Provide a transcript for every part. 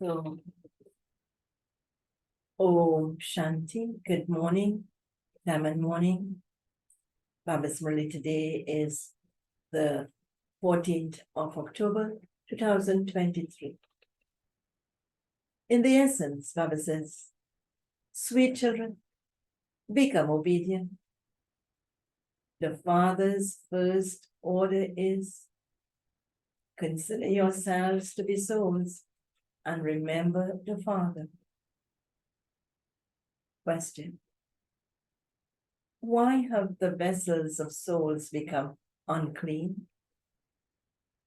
So, Om Shanti, good morning, time and morning. Baba's Murli today is the 14th of October, 2023. In the essence, Baba says, sweet children, become obedient. The Father's first order is, consider yourselves to be souls and remember the Father. Question. Why have the vessels of souls become unclean?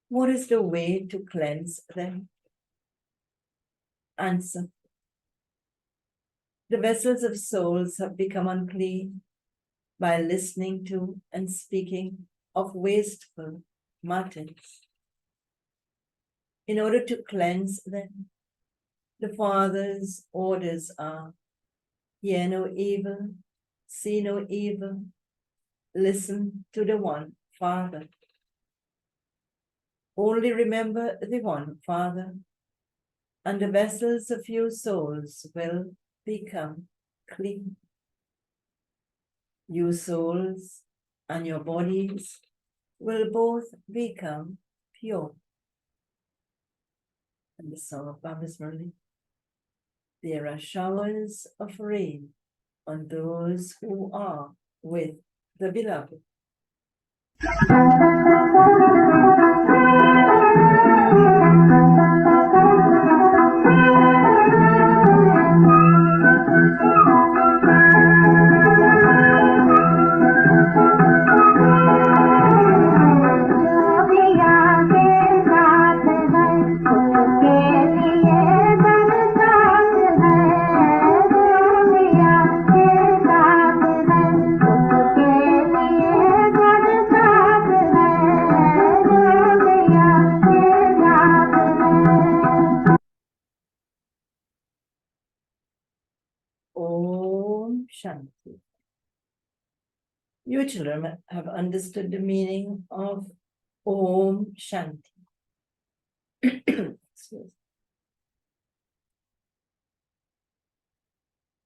What is the way to cleanse them? Answer. The vessels of souls have become unclean by listening to and speaking of wasteful matters. In order to cleanse them, the Father's orders are, hear no evil, see no evil, listen to the one Father. Only remember the one Father, and the vessels of your souls will become clean. Your souls and your bodies will both become pure. And the song of Baba's Murli. There are showers of rain on those who are with the beloved. Om Shanti. You children have understood the meaning of Om Shanti.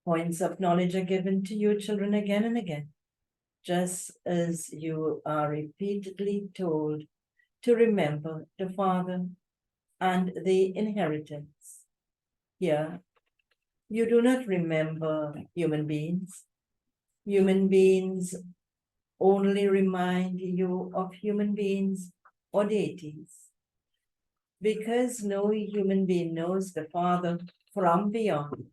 Points of knowledge are given to you children again and again, just as you are repeatedly told to remember the Father and the inheritance. Here, you do not remember human beings. Human beings only remind you of human beings or deities. Because no human being knows the Father from beyond,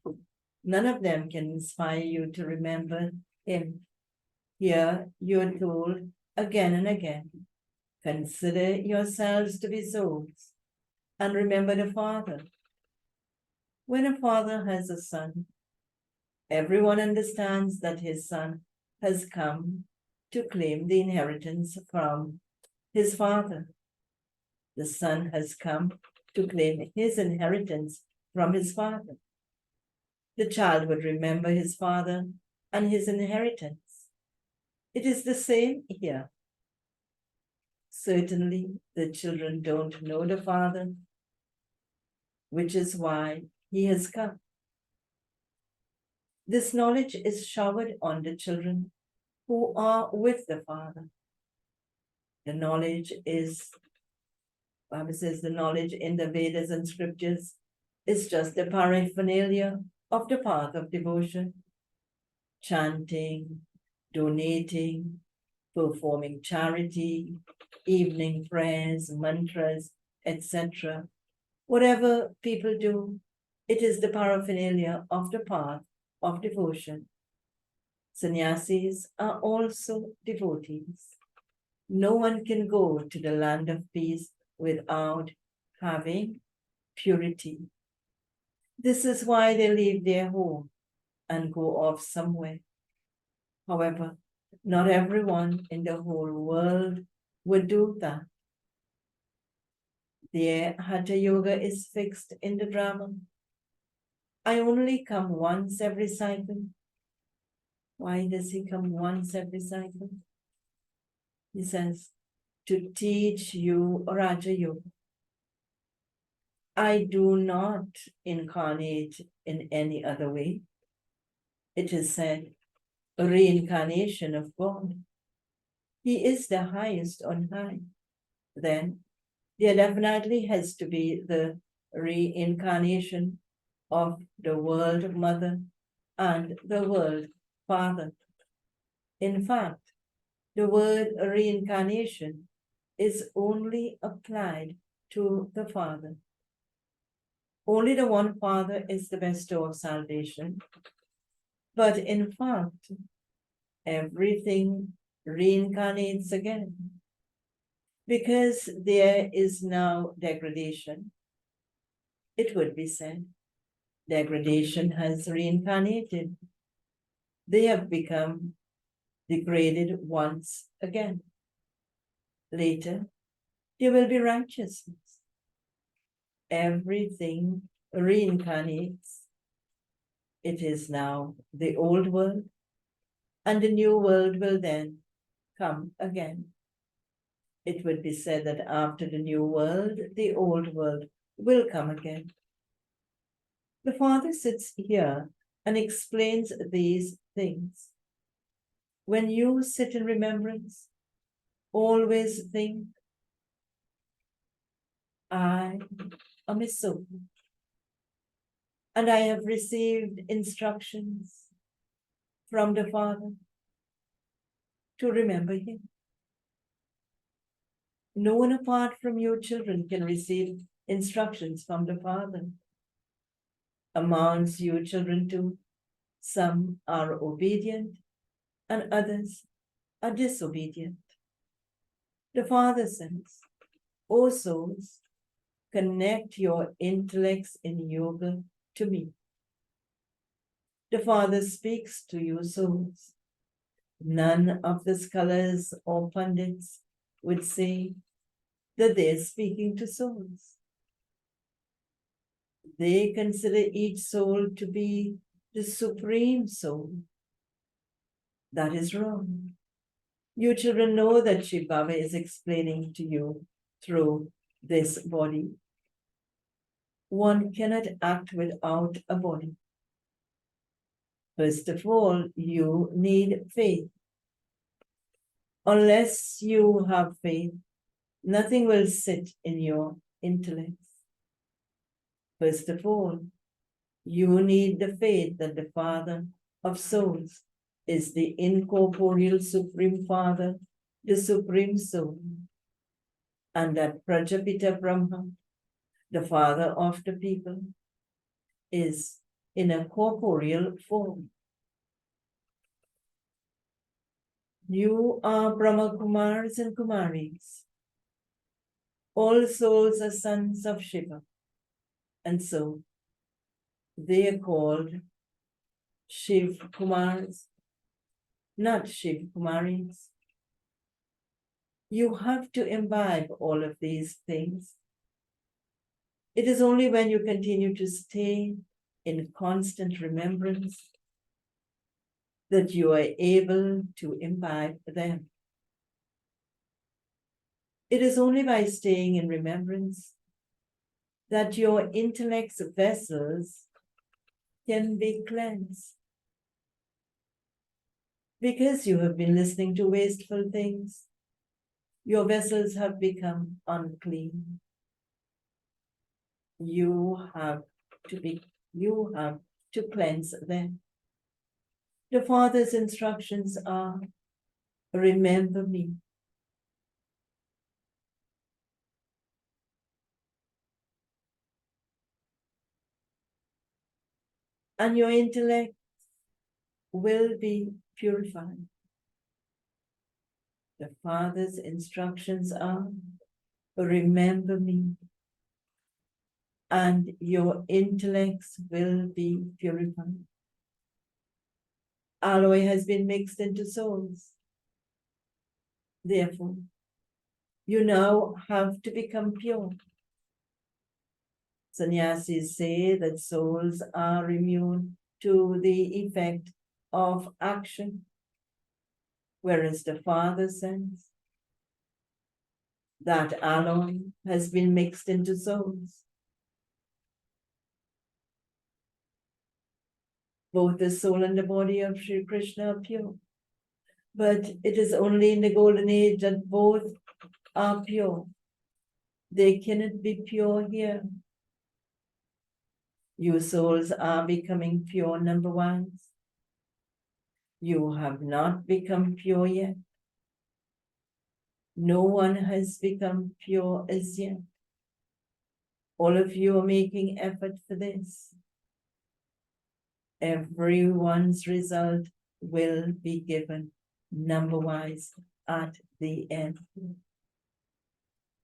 none of them can inspire you to remember him. Here you are told again and again, consider yourselves to be souls and remember the Father. When a father has a son, everyone understands that his son has come to claim the inheritance from his father. The son has come to claim his inheritance from his father. The child would remember his father and his inheritance. It is the same here. Certainly, the children don't know the Father, which is why he has come. This knowledge is showered on the children who are with the Father. The knowledge is, Bible says, the knowledge in the Vedas and scriptures is just the paraphernalia of the path of devotion. Chanting, donating, performing charity, evening prayers, mantras, etc. Whatever people do, it is the paraphernalia of the path of devotion. Sannyasis are also devotees. No one can go to the land of peace without having purity. This is why they leave their home and go off somewhere. However, not everyone in the whole world would do that. Their Hatha Yoga is fixed in the drama. I only come once every cycle. Why does he come once every cycle? He says, to teach you Raja Yoga. I do not incarnate in any other way. It is said, a reincarnation of God. He is the highest on high. Then there definitely has to be the reincarnation of the world mother and the world father. In fact, the word reincarnation is only applied to the Father. Only the one Father is the bestower of salvation. But in fact, everything reincarnates again. Because there is now degradation, it would be said, degradation has reincarnated. They have become degraded once again. Later, there will be righteousness. Everything reincarnates. It is now the old world, and the new world will then come again. It would be said that after the new world, the old world will come again. The Father sits here and explains these things. When you sit in remembrance, always think, I am a soul, and I have received instructions from the Father to remember Him. No one apart from you children can receive instructions from the Father. Amongst you children too, some are obedient and others are disobedient. The Father says, O souls, connect your intellects in yoga to me. The Father speaks to you souls. None of the scholars or pundits would say that they're speaking to souls. They consider each soul to be the supreme soul. That is wrong. You children know that Shiv Baba is explaining to you through this body. One cannot act without a body. First of all, you need faith. Unless you have faith, nothing will sit in your intellect. First of all, you need the faith that the Father of souls is the incorporeal Supreme Father, the Supreme Soul, and that Prajapita Brahma, the Father of the people, is in a corporeal form. You are Brahma Kumars and Kumaris. All souls are sons of Shiva, and so they are called Shiv Kumars, not Shiv Kumaris. You have to imbibe all of these things. It is only when you continue to stay in constant remembrance that you are able to imbibe them. It is only by staying in remembrance that your intellect's vessels can be cleansed. Because you have been listening to wasteful things, your vessels have become unclean. You have to cleanse them. The Father's instructions are, remember me. And your intellect will be purified. The Father's instructions are, remember me. And your intellects will be purified. Alloy has been mixed into souls. Therefore, you now have to become pure. Sannyasis say that souls are immune to the effect of action, whereas the Father says that alloy has been mixed into souls. Both the soul and the body of Sri Krishna are pure. But it is only in the golden age that both are pure. They cannot be pure here. You souls are becoming pure, number ones. You have not become pure yet. No one has become pure as yet. All of you are making effort for this. Everyone's result will be given number-wise at the end.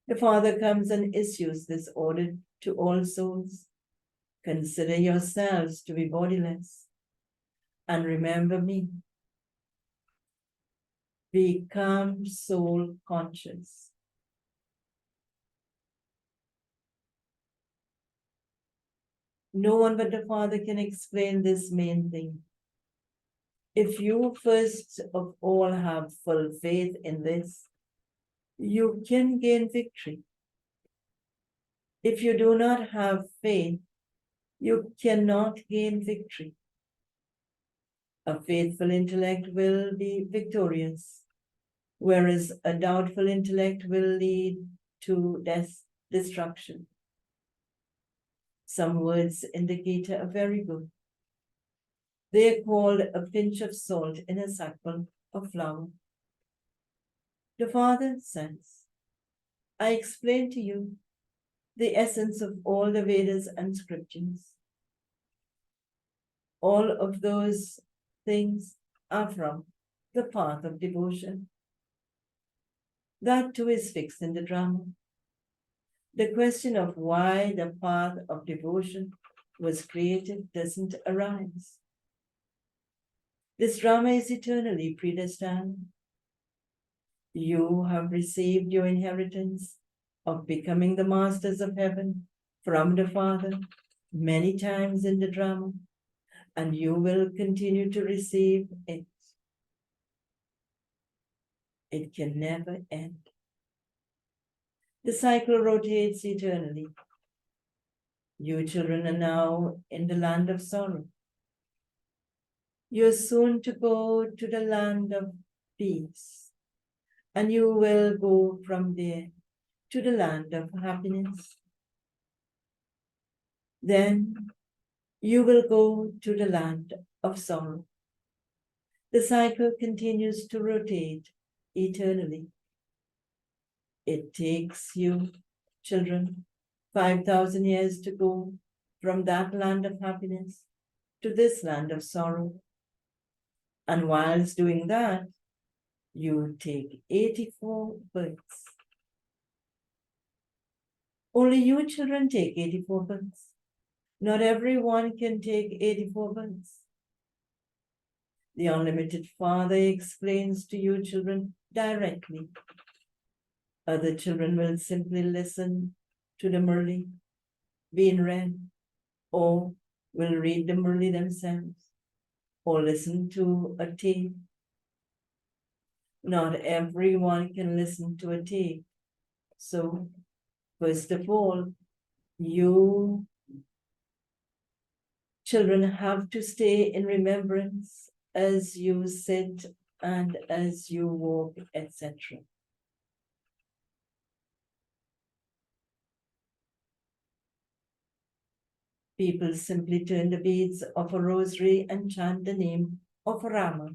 The Father comes and issues this order to all souls. Consider yourselves to be bodiless and remember me. Become soul conscious. No one but the Father can explain this main thing. If you first of all have full faith in this, you can gain victory. If you do not have faith, you cannot gain victory. A faithful intellect will be victorious, whereas a doubtful intellect will lead to destruction. Some words indicator are very good. They are called a pinch of salt in a sackful of flour. The Father says, I explain to you the essence of all the Vedas and scriptures. All of those things are from the path of devotion. That too is fixed in the drama. The question of why the path of devotion was created doesn't arise. This drama is eternally predestined. You have received your inheritance of becoming the masters of heaven from the Father many times in the drama, and you will continue to receive it. It can never end. The cycle rotates eternally. You children are now in the land of sorrow. You're soon to go to the land of peace, and you will go from there to the land of happiness. Then you will go to the land of sorrow. The cycle continues to rotate eternally. It takes you, children, 5,000 years to go from that land of happiness to this land of sorrow. And whilst doing that, you take 84 births. Only you children take 84 births. Not everyone can take 84 births. The unlimited Father explains to you children directly. Other children will simply listen to the Murli being read, or will read the Murli themselves, or listen to a tape. Not everyone can listen to a tape. So, first of all, you children have to stay in remembrance as you sit and as you walk, etc. People simply turn the beads of a rosary and chant the name of Rama.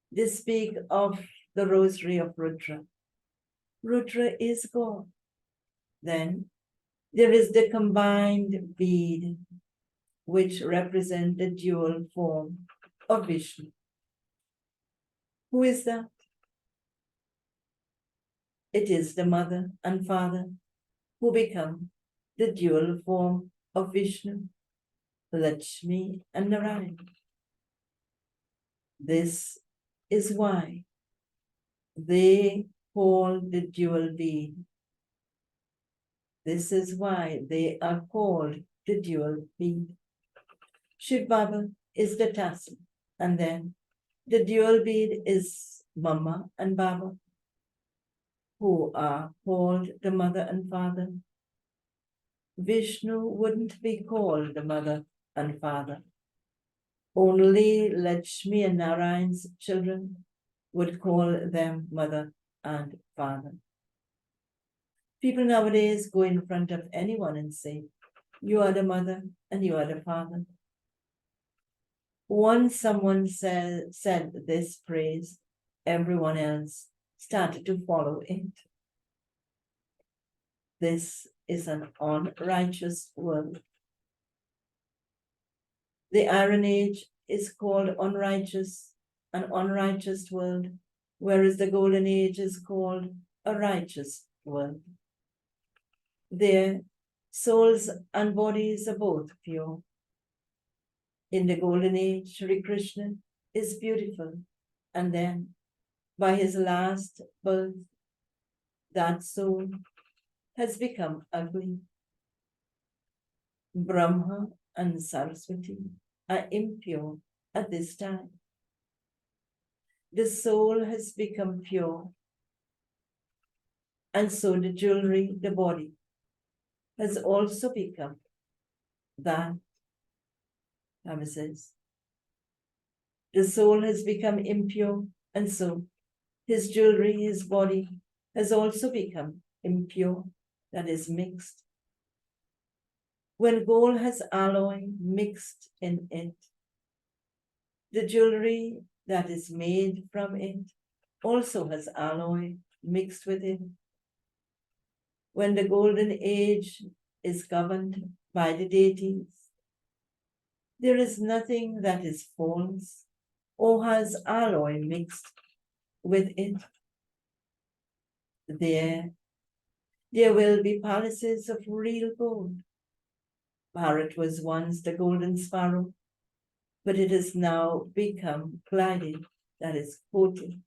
They speak of the rosary of Rudra. Rudra is God. Then there is the combined bead, which represent the dual form of Vishnu. Who is that? It is the mother and father who become the dual form of Vishnu, Lakshmi and Narayan. This is why they call the dual bead. This is why they are called the dual bead. Shiv Baba is the tassel, and then the dual bead is Mama and Baba, who are called the mother and father. Vishnu wouldn't be called the mother and father. Only Lakshmi and Narayan's children would call them mother and father. People nowadays go in front of anyone and say, "You are the mother and you are the father." Once someone said this phrase, everyone else started to follow it. This is an unrighteous world. The Iron Age is called unrighteous, an unrighteous world, whereas the Golden Age is called a righteous world. Their souls and bodies are both pure. In the Golden Age, Sri Krishna is beautiful, and then, by his last birth, that soul has become ugly. Brahma and Saraswati are impure at this time. The soul has become pure, and so the jewelry, the body, has also become that. Rama says, the soul has become impure, and so his jewelry, his body, has also become impure, that is mixed. When gold has alloy mixed in it, the jewelry that is made from it also has alloy mixed with it. When the Golden Age is governed by the deities, there is nothing that is false or has alloy mixed with it. There will be palaces of real gold. Parrot was once the golden sparrow, but it has now become glided, that is coated.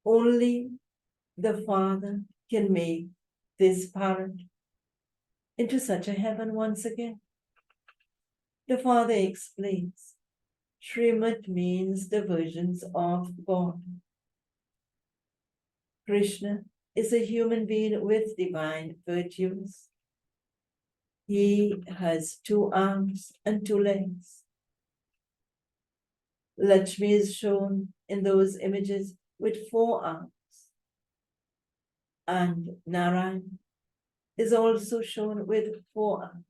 Only the Father can make this parrot into such a heaven once again. The Father explains, Srimad means the versions of God. Krishna is a human being with divine virtues. He has 2 arms and 2 legs. Lakshmi is shown in those images with 4 arms. And Narayan is also shown with 4 arms.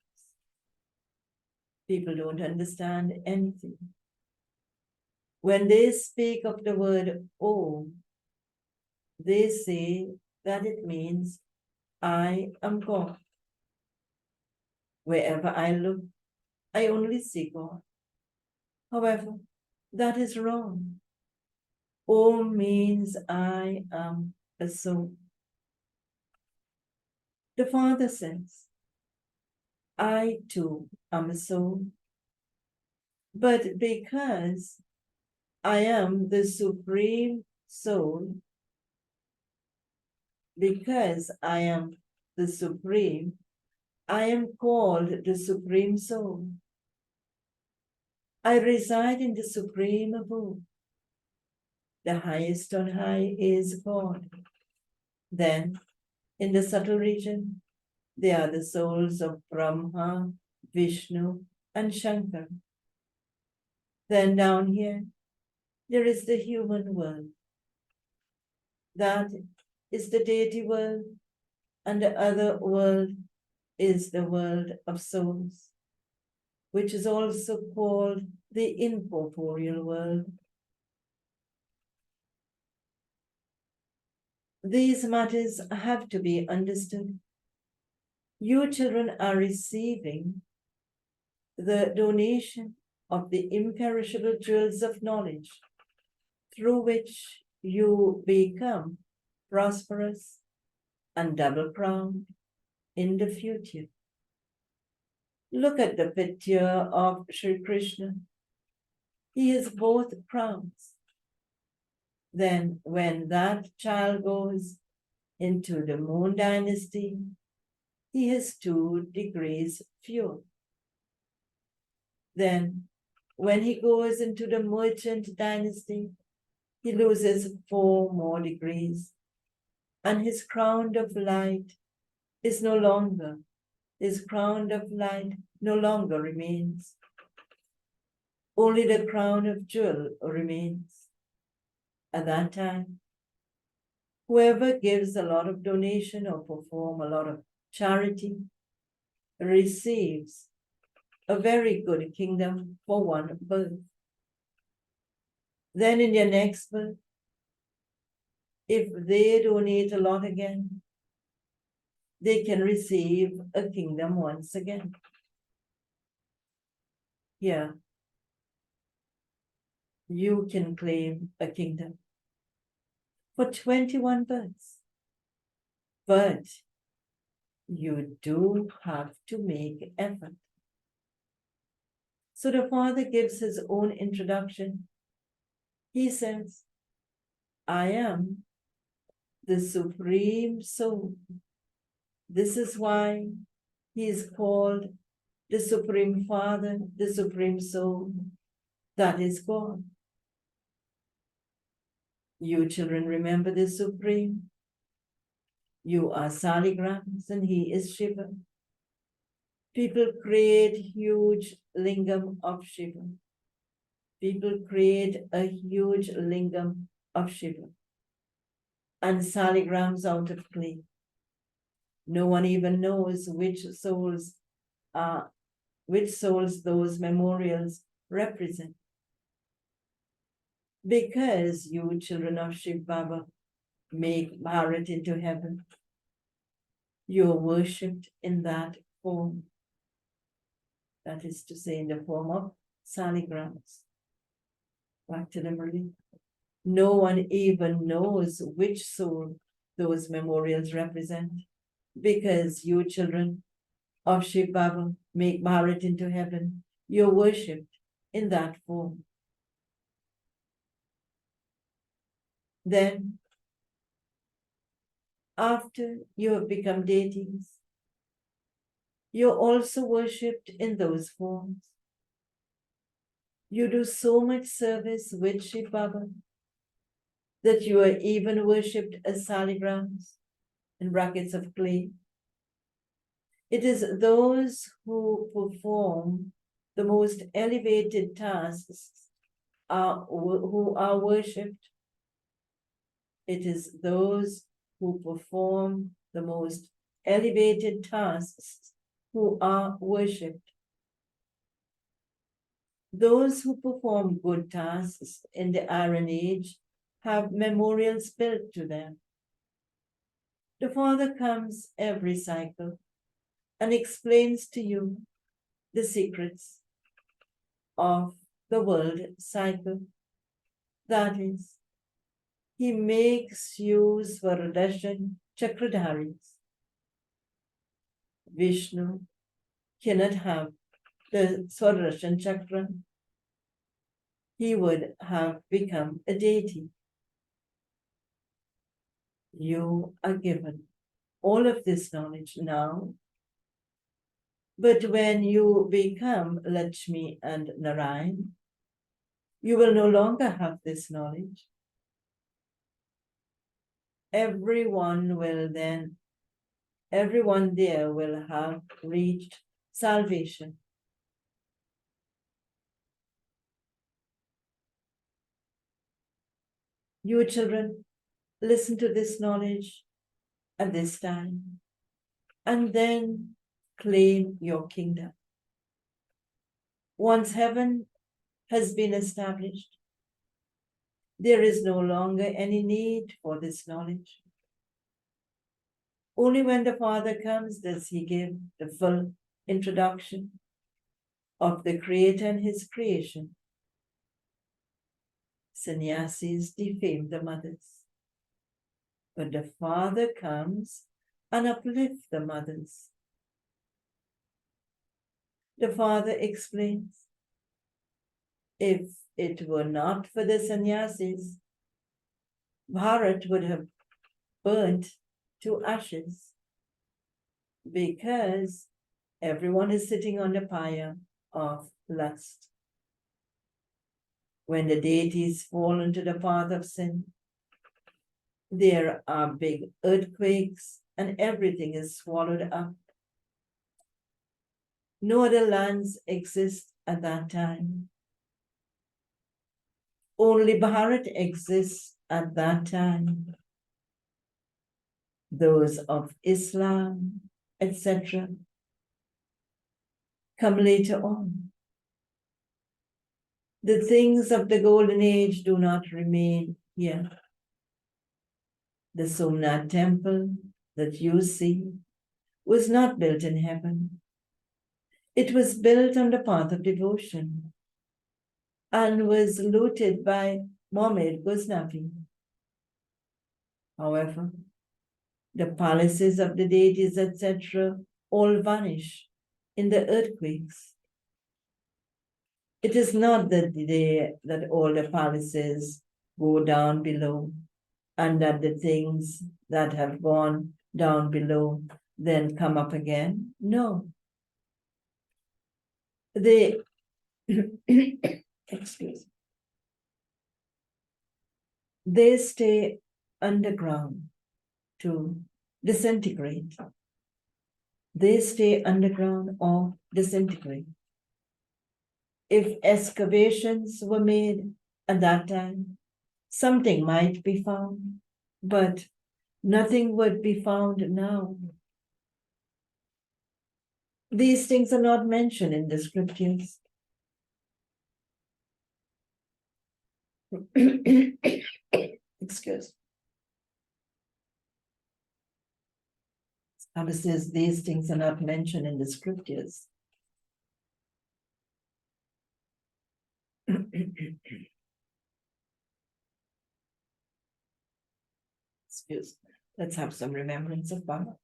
People don't understand anything. When they speak of the word Om, they say that it means I am God. Wherever I look, I only see God. However, that is wrong. Om means I am a soul. The Father says, I too am a soul. But because I am the supreme soul, because I am the supreme, I am called the supreme soul. I reside in the supreme abode. The highest on high is God. Then, in the subtle region, there are the souls of Brahma, Vishnu, and Shankar. Then down here, there is the human world. That is the deity world, and the other world is the world of souls, which is also called the incorporeal world. These matters have to be understood. You children are receiving the donation of the imperishable jewels of knowledge, through which you become prosperous and double-crowned in the future. Look at the picture of Sri Krishna. He has both crowns. Then when that child goes into the Moon dynasty, he has 2 degrees fewer. Then when he goes into the Merchant dynasty, he loses 4 more degrees, and his crown of light is no longer His crown of light no longer remains. Only the crown of jewel remains. At that time, whoever gives a lot of donation or perform a lot of charity receives a very good kingdom for one birth. Then in your next birth, if they donate a lot again, they can receive a kingdom once again. Here, you can claim a kingdom for 21 births. But you do have to make effort. So the Father gives his own introduction. He says, I am the Supreme Soul. This is why he is called the Supreme Father, the Supreme Soul. That is God. You children remember the Supreme. You are saligrams and he is Shiva. People create huge lingam of Shiva. People create a huge lingam of Shiva and saligrams out of clay. No one even knows which souls those memorials represent. Because you children of Shiv Baba make Bharat into heaven, you are worshipped in that form. That is to say, in the form of saligrams. Back to the Murli. No one even knows which soul those memorials represent, because you children of Shiv Baba make Bharat into heaven. You're worshipped in that form. Then, after you have become deities, you're also worshipped in those forms. You do so much service with Shiv Baba that you are even worshipped as saligrams in brackets of clay. It is those who perform the most elevated tasks who are worshipped. It is those who perform the most elevated tasks who are worshipped. Those who perform good tasks in the Iron Age have memorials built to them. The Father comes every cycle and explains to you the secrets of the world cycle. That is, he makes you Swaradashan Chakradharis. Vishnu cannot have the Swaradashan Chakra. He would have become a deity. You are given all of this knowledge now. But when you become Lakshmi and Narayan, you will no longer have this knowledge. Everyone there will have reached salvation. You children, listen to this knowledge at this time, and then claim your kingdom. Once heaven has been established, there is no longer any need for this knowledge. Only when the Father comes does he give the full introduction of the Creator and his creation. Sannyasis defame the mothers, but the Father comes and uplifts the mothers. The Father explains, if it were not for the sannyasis, Bharat would have burnt to ashes, because everyone is sitting on the pyre of lust. When the deities fall into the path of sin, there are big earthquakes and everything is swallowed up. No other lands exist at that time. Only Bharat exists at that time. Those of Islam, etc., come later on. The things of the golden age do not remain here. The Somnath temple that you see was not built in heaven. It was built on the path of devotion and was looted by Mohammed Ghaznavi. However, the palaces of the deities, etc., all vanish in the earthquakes. It is not that all the palaces go down below and that the things that have gone down below then come up again. No. They, excuse me, they stay underground to disintegrate. They stay underground or disintegrate. If excavations were made at that time, something might be found, but nothing would be found now. These things are not mentioned in the scriptures. Excuse. Abba says these things are not mentioned in the scriptures. Excuse. Let's have some remembrance of Baba.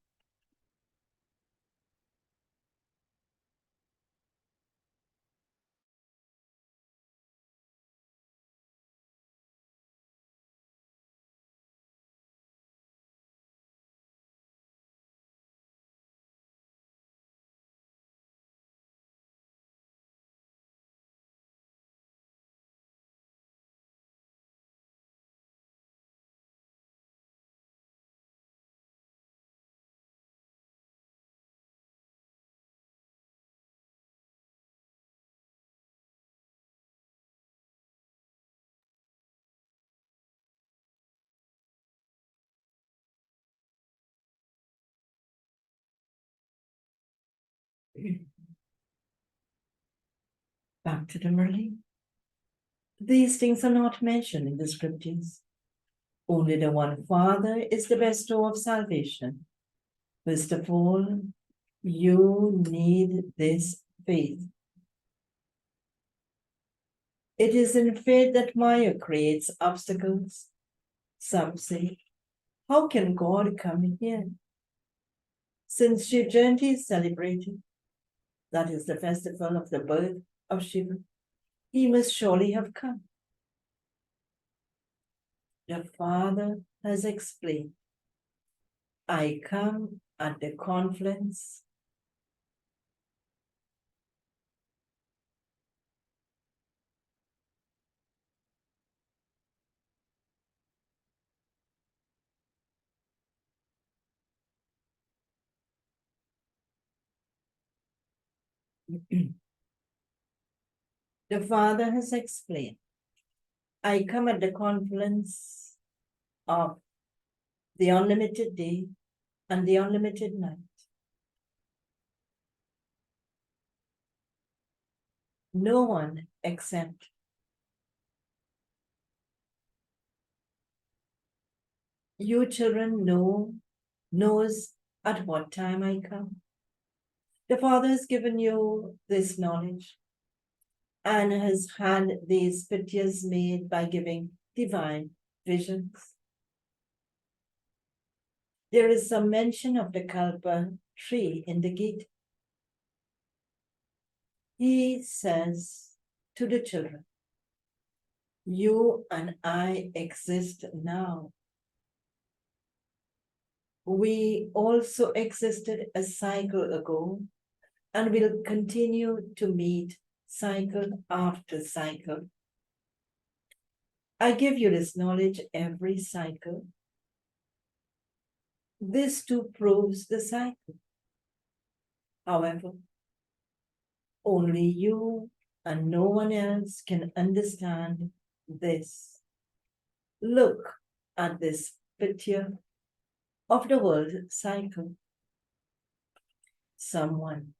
Back to the Murli. These things are not mentioned in the scriptures. Only the one Father is the bestower of salvation. First of all, you need this faith. It is in faith that Maya creates obstacles. Some say, how can God come here? Since Shiv Jayanti is celebrated, that is the festival of the birth of Shiva, he must surely have come. The Father has explained, I come at the confluence the Father has explained, I come at the confluence of the unlimited day and the unlimited night. No one except you children knows at what time I come. The Father has given you this knowledge and has had these pictures made by giving divine visions. There is some mention of the Kalpa tree in the gate. He says to the children, you and I exist now. We also existed a cycle ago and will continue to meet cycle after cycle. I give you this knowledge every cycle. This too proves the cycle. However, Only you and no one else can understand this. Look at this picture of the world cycle. Someone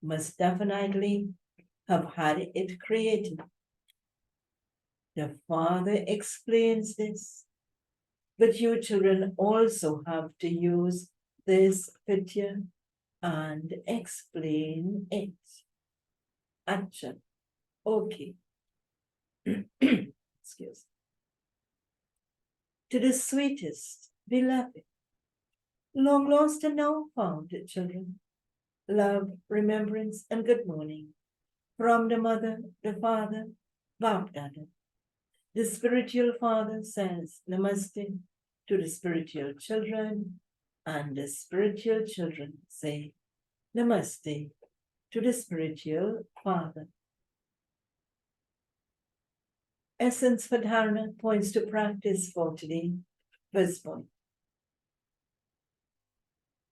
must definitely have had it created. The Father explains this, but you children also have to use this picture and explain it. Acha. Okay. Excuse. To the sweetest, beloved, long lost and now found children, love, remembrance, and good morning from the mother, the father, Bapdada. The spiritual father says namaste to the spiritual children, and the spiritual children say namaste to the spiritual father. Essence for Dharana points to practice for today. First point.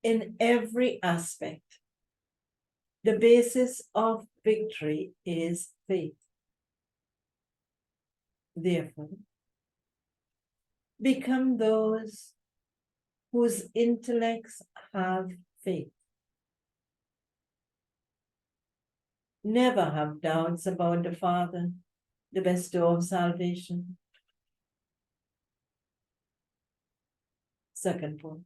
In every aspect, the basis of victory is faith. Therefore, become those whose intellects have faith. Never have doubts about the Father, the bestower of salvation. Second point.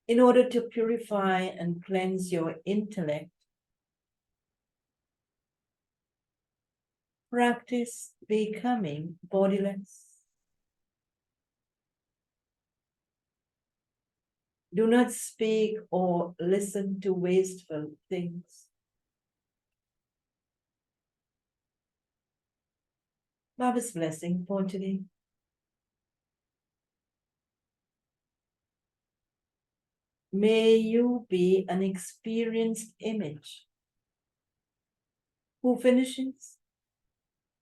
In order to purify and cleanse your intellect, practice becoming bodiless. Do not speak or listen to wasteful things. Baba's blessing for today. May you be an experienced image who finishes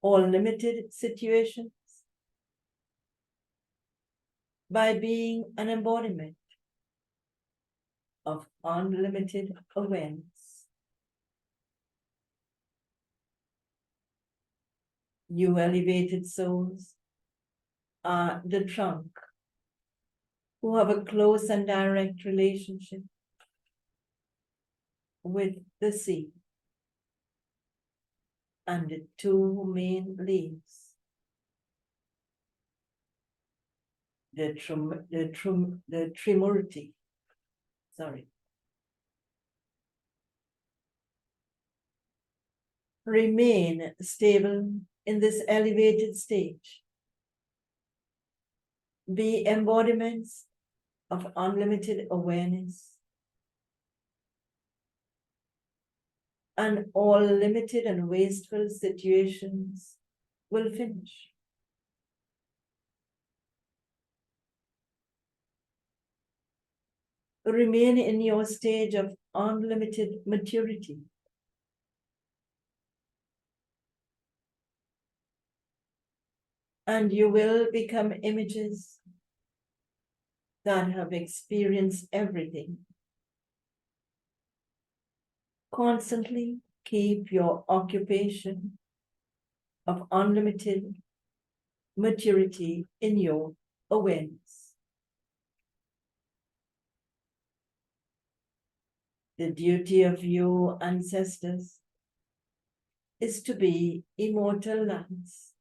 all limited situations by being an embodiment of unlimited awareness. You elevated souls are the trunk who have a close and direct relationship with the sea and the two main leaves, the Trimurti, remain stable in this elevated stage. Be embodiments of unlimited awareness, and all limited and wasteful situations will finish. Remain in your stage of unlimited maturity. And you will become images that have experienced everything. Constantly keep your occupation of unlimited maturity in your awareness. The duty of your ancestors is to be immortal lights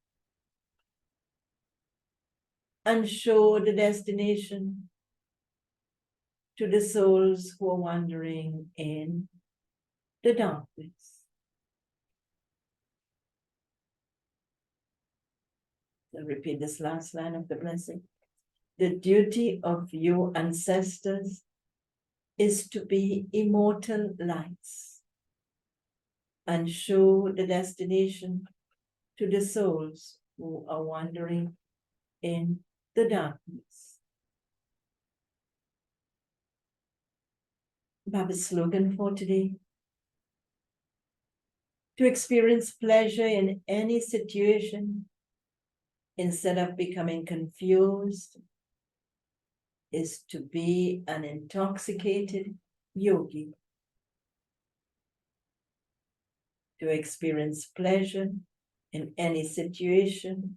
and show the destination to the souls who are wandering in the darkness. So repeat this last line of the blessing. The duty of your ancestors is to be immortal lights and show the destination to the souls who are wandering in the darkness. Baba's slogan for today: to experience pleasure in any situation instead of becoming confused is to be an intoxicated yogi. To experience pleasure in any situation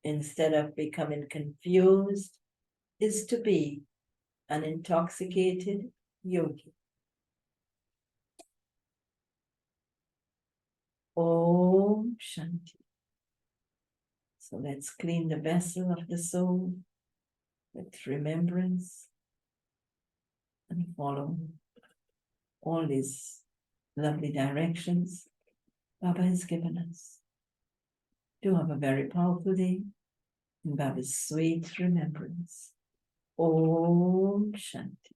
instead of becoming confused is to be an intoxicated yogi. Om Shanti. So let's clean the vessel of the soul with remembrance and follow all these lovely directions Baba has given us. Do have a very powerful day in Baba's sweet remembrance. Om Shanti.